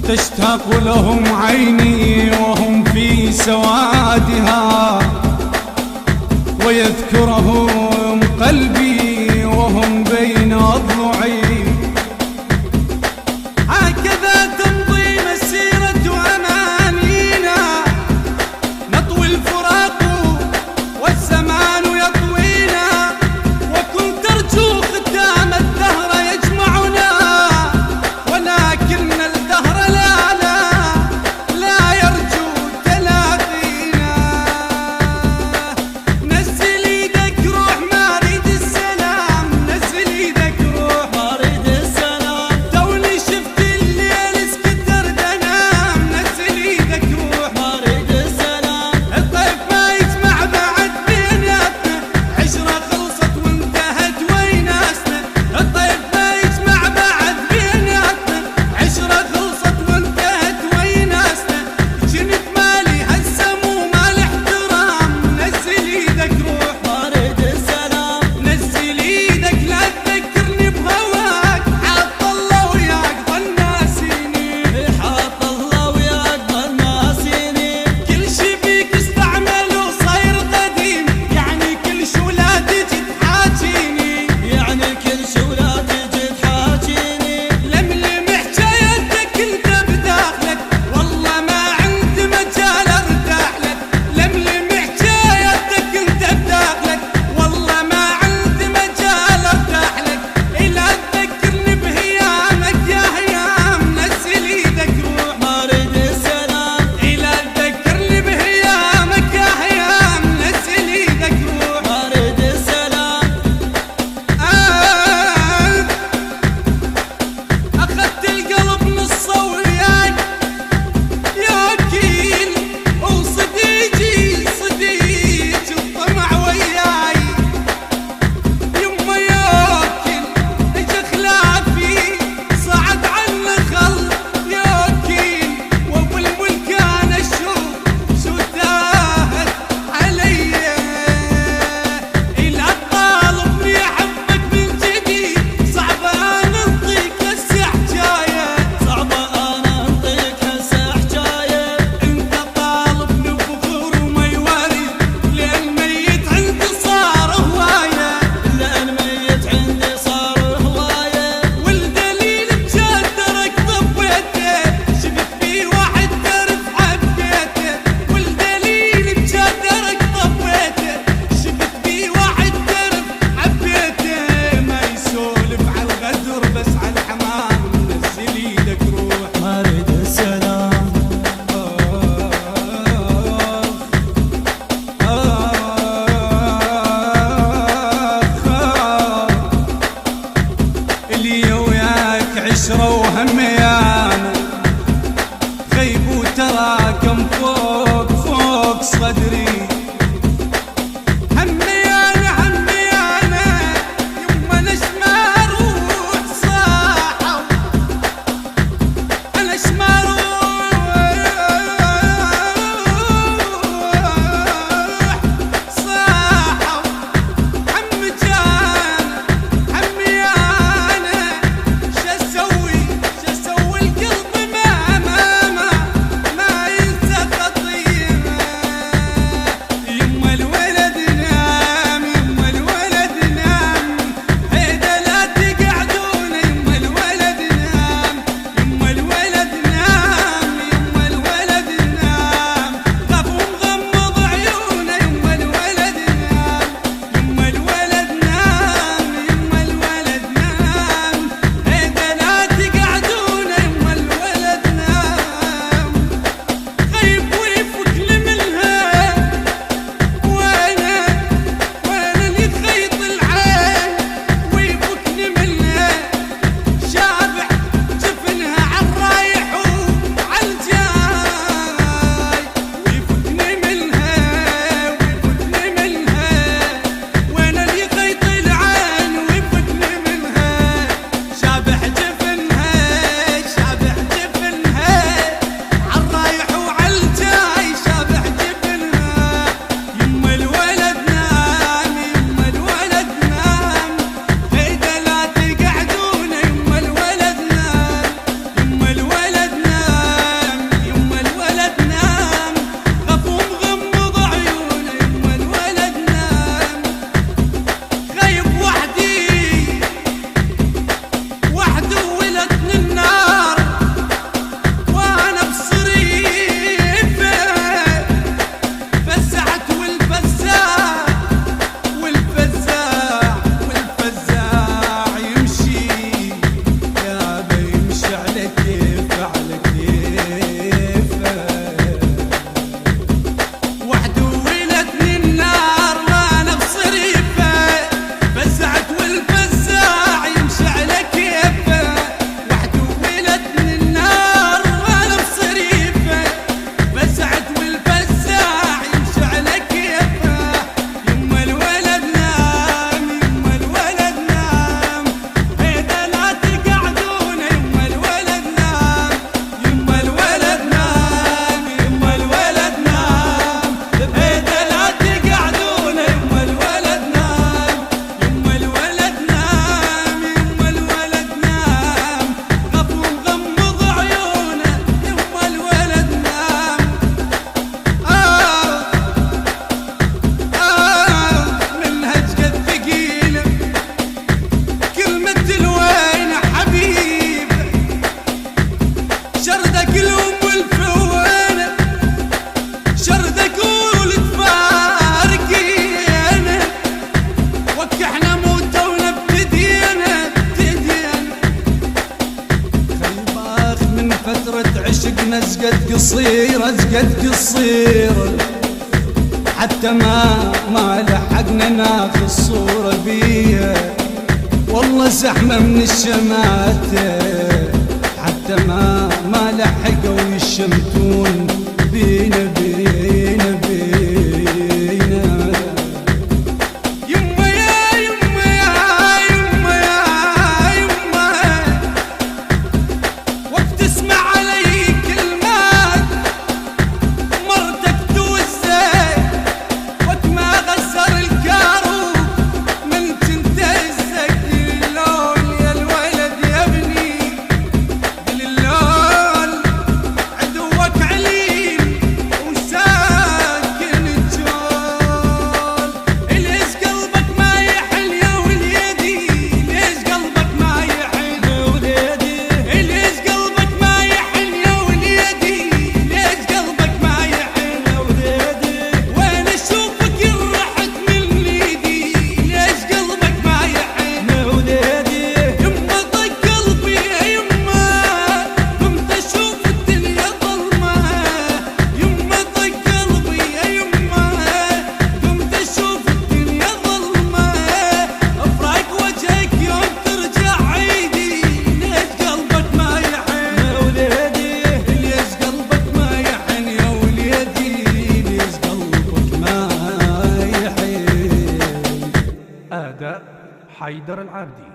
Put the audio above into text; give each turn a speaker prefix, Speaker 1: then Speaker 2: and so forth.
Speaker 1: تشتاق لهم عيني وهم في سوادها، ويذكرهم قلبي وهم بين أضلعي. هكذا تمضي مسيرة أمانينا، نطوي الفراق والزمان يطوينا، وكنت أرجو ختام الدهر يجمعنا، ولكن الدهر لا يرجو تلاقينا. نزل ايدك روح ما اريد السلام، نزل ايدك روح ما اريد السلام، توني شفت الليل اسكتر دنام، نزل ايدك روح ما اريد السلام. الطيف ما يجمع بعد بيناتنا، عشرة خلصت وانتهت ويناسنا. الطيف ما يجمع بعد بيناتنا، عشرة خلصت وانتهت ويناسنا. جنت مالي هسه مو مال احترام، نزل ايدك روح ما اريد السلام، نزل ايدك لا تذكرني بهواك. حاط الله وياك ظل ناسيني، حاط الله وياك ظل ناسيني. كل شي فيك استعمل وصاير قديم، يعني كل شو لا تجي تحاجيني، يعني كل شو لا تجي تحاجيني. لملم حجايتك انت بداخلك، والله ما عندي مجال ارتاح لك. لملم حجايتك انت بداخلك، والله ما عندي مجال ارتاح لك. إلا تذكرني بهيامك يا هيام، نزل ايدك روح ما اريد السلام. إلا تذكرني بهيامك يا هيام، نزل ايدك روح ما اريد السلام. أخذت القلب نصه وياك يا وكيل، وصديقي صديق الطمع وياي. يما يا وكيل اجا خلافي صعد عنا خل يا وكيل، وابو الملك انا شو تاهت علي. إلا تطالبني احبك من جديد، صعبة انا انطيك هسه حجاية، صعبة انا انطيك هسه حجاية. انت طالبني ببخور وما يواري، لان ميت عندي صار هواية، لان ميت عندي صار هواية. والدليل بجدرك طبيته، شفت في واحد تعرف حبيته. والدليل بجدرك طبيته، شفت في واحد تعرف حبيته. ما يسولف على الغدر بس على الحمام، نزل ايدك روح ما اريد السلام. اللي وياك عشرة وهميانة، غيب وتراكم فوق صدري. هميانة هميانة يما ليش ما اروح صاحة، انا ايش ما اروح صاحة. عم جانا هميانة، شو اسوي عشقنا زقد قصير زقد قصير، حتى ما لحقنا ناخذ صورة بيه، والله زحمة من الشماتة حتى ما لحقوا يشمتون بينا بينا بينا. يما يا يما يا يما يا يما، وقت تسمع علي كلمات مرتك توزك، وقت ما غسر الكاروب من تنتهزك، اللون يا الولد يا ابني اللون عدوك عليم وساكن الجول. ليش قلبك ما يحن يا وليدي، ليش قلبك ما يحن يا وليدي، ليش قلبك ما يحن يا وليدي، ليش قلبك ما يحن يا وليدي، وين اشوفك رحت من ايدي، ليش قلبك ما يحن يا وليدي. يما ضيق قلبي يا يما، قمت اشوف الدنيا ظلمه، يما ضيق قلبي يا يما، قمت اشوف الدنيا ظلمه، افراق وجهك يوم ترجع عيدي، ليش قلبك ما يحن يا وليدي، ليش قلبك ما يحن يا وليدي، ليش قلبك ما يحن.
Speaker 2: أداء حيدر العابدي.